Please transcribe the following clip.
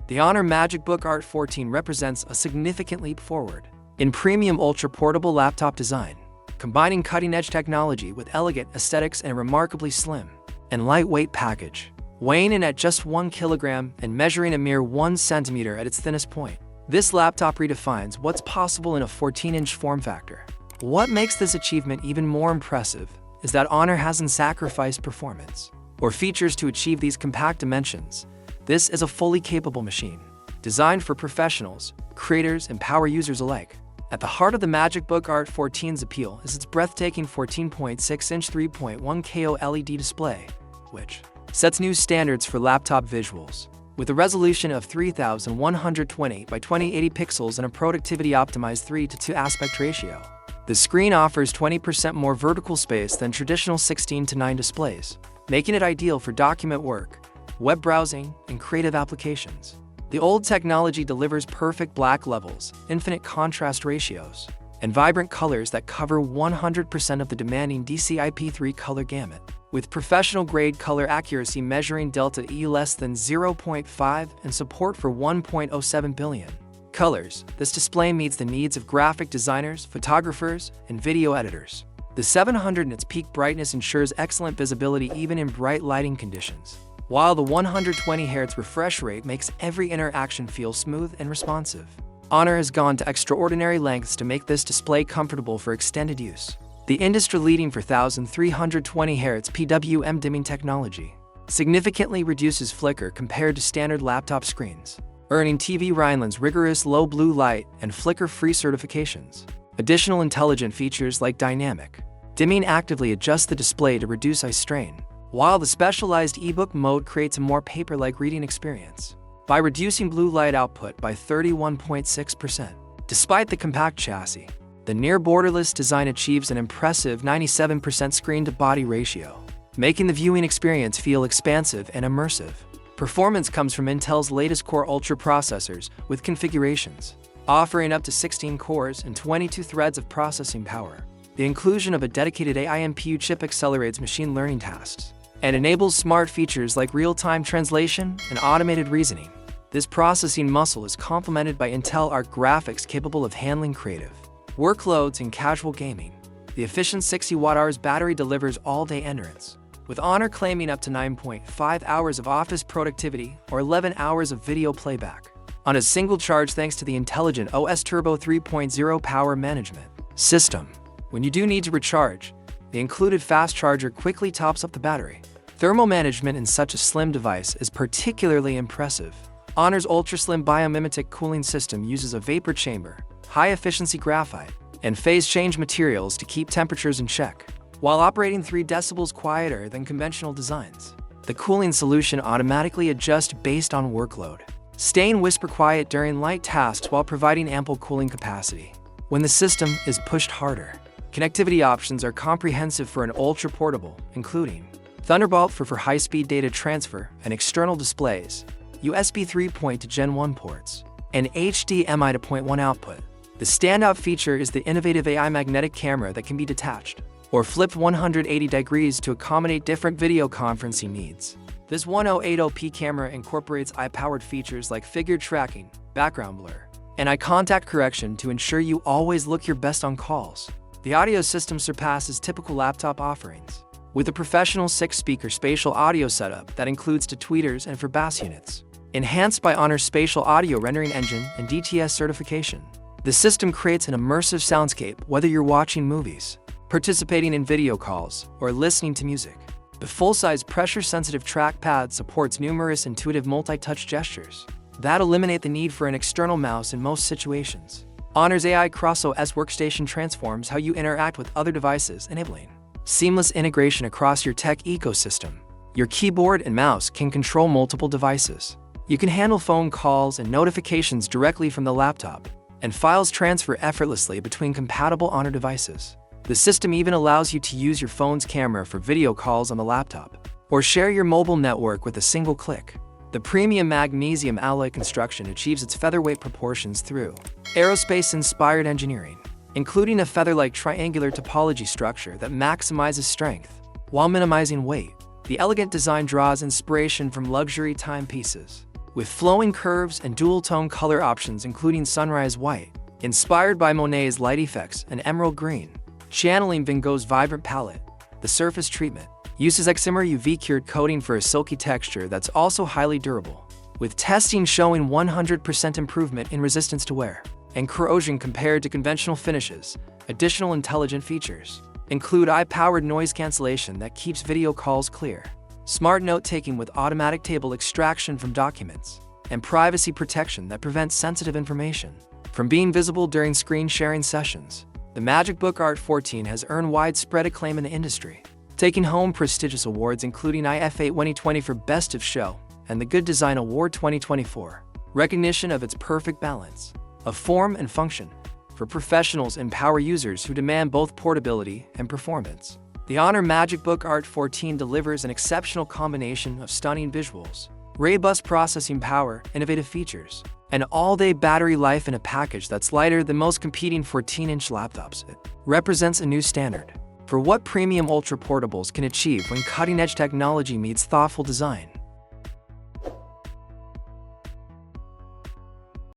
The HONOR MagicBook Art 14 represents a significant leap forward in premium ultra-portable laptop design, combining cutting-edge technology with elegant aesthetics and a remarkably slim and lightweight package. Weighing in at just 1 kilogram and measuring a mere 1 centimeter at its thinnest point, this laptop redefines what's possible in a 14-inch form factor. What makes this achievement even more impressive is that HONOR hasn't sacrificed performance or features to achieve these compact dimensions. This is a fully capable machine, designed for professionals, creators, and power users alike. At the heart of the MagicBook Art 14's appeal is its breathtaking 14.6-inch 3.1K OLED display, which sets new standards for laptop visuals. With a resolution of 3120 by 2080 pixels and a productivity-optimized 3:2 aspect ratio, the screen offers 20% more vertical space than traditional 16:9 displays, making it ideal for document work, web browsing, and creative applications. The OLED technology delivers perfect black levels, infinite contrast ratios, and vibrant colors that cover 100% of the demanding DCI-P3 color gamut, with professional-grade color accuracy measuring delta E less than 0.5 and support for 1.07 billion colors. This display meets the needs of graphic designers, photographers, and video editors. The 700 nits peak brightness ensures excellent visibility even in bright lighting conditions, while the 120 Hz refresh rate makes every interaction feel smooth and responsive. HONOR has gone to extraordinary lengths to make this display comfortable for extended use. The industry-leading 4320 Hz PWM dimming technology significantly reduces flicker compared to standard laptop screens, earning TV Rhineland's rigorous low blue light and flicker-free certifications. Additional intelligent features like dynamic dimming actively adjust the display to reduce eye strain, while the specialized ebook mode creates a more paper-like reading experience by reducing blue light output by 31.6%. Despite the compact chassis, the near-borderless design achieves an impressive 97% screen-to-body ratio, making the viewing experience feel expansive and immersive. Performance comes from Intel's latest Core Ultra processors with configurations offering up to 16 cores and 22 threads of processing power. The inclusion of a dedicated AI NPU chip accelerates machine learning tasks and enables smart features like real-time translation and automated reasoning. This processing muscle is complemented by Intel Arc graphics capable of handling creative workloads and casual gaming. The efficient 60 Wh battery delivers all-day endurance, with HONOR claiming up to 9.5 hours of office productivity or 11 hours of video playback on a single charge thanks to the intelligent OS Turbo 3.0 power management system. When you do need to recharge, the included fast charger quickly tops up the battery. Thermal management in such a slim device is particularly impressive. HONOR's ultra-slim biomimetic cooling system uses a vapor chamber, high-efficiency graphite, and phase-change materials to keep temperatures in check, while operating 3 decibels quieter than conventional designs. The cooling solution automatically adjusts based on workload, staying whisper quiet during light tasks while providing ample cooling capacity when the system is pushed harder. Connectivity options are comprehensive for an ultra-portable, including Thunderbolt for high-speed data transfer and external displays, USB 3.0 to Gen 1 ports, and HDMI to 0.1 output. The standout feature is the innovative AI magnetic camera that can be detached or flipped 180 degrees to accommodate different video conferencing needs. This 1080p camera incorporates eye-powered features like figure tracking, background blur, and eye contact correction to ensure you always look your best on calls. The audio system surpasses typical laptop offerings, with a professional 6-speaker spatial audio setup that includes two tweeters and 4 bass units, enhanced by HONOR's spatial audio rendering engine and DTS certification. The system creates an immersive soundscape whether you're watching movies, participating in video calls, or listening to music. The full-size pressure-sensitive trackpad supports numerous intuitive multi-touch gestures that eliminate the need for an external mouse in most situations. HONOR's AI Cross-OS WorkStation transforms how you interact with other devices, enabling seamless integration across your tech ecosystem. Your keyboard and mouse can control multiple devices. You can handle phone calls and notifications directly from the laptop, and files transfer effortlessly between compatible HONOR devices. The system even allows you to use your phone's camera for video calls on the laptop, or share your mobile network with a single click. The premium magnesium alloy construction achieves its featherweight proportions through aerospace-inspired engineering, including a feather-like triangular topology structure that maximizes strength while minimizing weight. The elegant design draws inspiration from luxury timepieces, with flowing curves and dual-tone color options including sunrise white, inspired by Monet's light effects, and emerald green, channeling Van Gogh's vibrant palette. The surface treatment uses Excimer UV-cured coating for a silky texture that's also highly durable, with testing showing 100% improvement in resistance to wear and corrosion compared to conventional finishes. Additional intelligent features include AI-powered noise cancellation that keeps video calls clear, smart note-taking with automatic table extraction from documents, and privacy protection that prevents sensitive information from being visible during screen sharing sessions. The MagicBook Art 14 has earned widespread acclaim in the industry, taking home prestigious awards including IFA 2020 for Best of Show and the Good Design Award 2024, recognition of its perfect balance of form and function for professionals and power users who demand both portability and performance. The HONOR MagicBook Art 14 delivers an exceptional combination of stunning visuals, robust processing power, innovative features, and all-day battery life in a package that's lighter than most competing 14-inch laptops. It represents a new standard for what premium ultra-portables can achieve when cutting-edge technology meets thoughtful design.